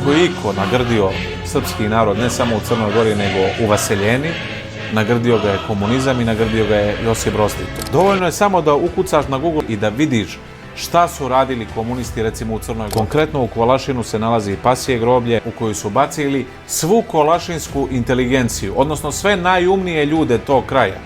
ako je iko nagrdio srpski narod, ne samo u Crnoj Gori, nego u Vaseljeni, nagrdio ga je komunizam i nagrdio ga je Josip Broz Tito. Dovoljno je samo da ukucaš na Google i da vidiš šta su radili komunisti, recimo u Crnoj Gori. Konkretno u Kolašinu se nalazi pasje groblje u koju su bacili svu kolašinsku inteligenciju, odnosno sve najumnije ljude tog kraja.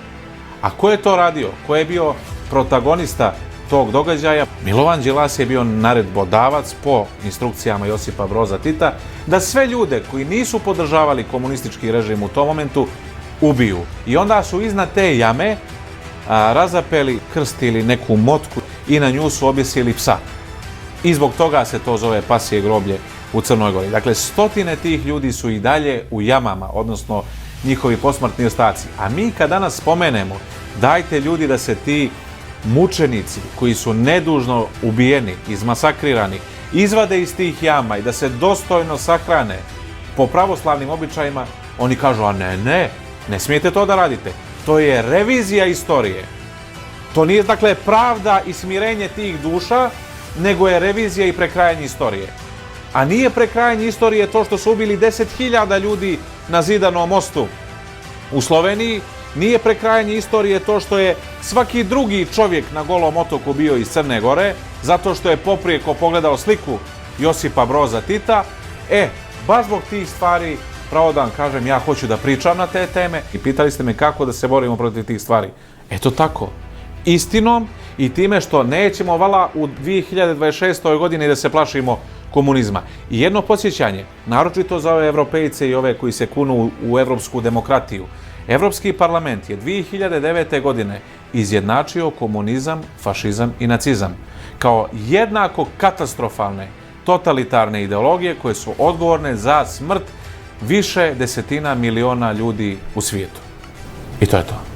A ko je to radio? Ko je bio protagonista tog događaja? Milovan Đilas je bio naredbodavac po instrukcijama Josipa Broza Tita da sve ljude koji nisu podržavali komunistički režim u tom momentu ubiju. I onda su iznad te jame razapeli krst ili neku motku i na nju su objesili psa. I zbog toga se to zove pasje groblje u Crnoj Gori. Dakle, stotine tih ljudi su i dalje u jamama, odnosno njihovi posmrtni ostaci. A mi kad danas spomenemo, dajte ljudi da se ti mučenici koji su nedužno ubijeni, izmasakrirani, izvade iz tih jama i da se dostojno sahrane po pravoslavnim običajima, oni kažu, a ne smijete to da radite. To je revizija istorije. To nije, dakle, pravda i smirenje tih duša, nego je revizija i prekrajanje istorije. A nije prekrajanje istorije to što su ubili 10.000 ljudi na Zidanom mostu u Sloveniji, nije prekrajanje istorije to što je svaki drugi čovjek na Golom otoku bio iz Crne Gore, zato što je poprijeko pogledao sliku Josipa Broza Tita. Baš zbog tih stvari, pravo da vam kažem, ja hoću da pričam na te teme. I pitali ste me kako da se borimo protiv tih stvari. Eto tako, istinom i time što nećemo vala u 2026. godini da se plašimo komunizma. I jedno podsjećanje, naročito za ove Evropejce i ove koji se kunu u evropsku demokratiju. Evropski parlament je 2009. godine izjednačio komunizam, fašizam i nacizam kao jednako katastrofalne totalitarne ideologije koje su odgovorne za smrt više desetina miliona ljudi u svijetu. I to je to.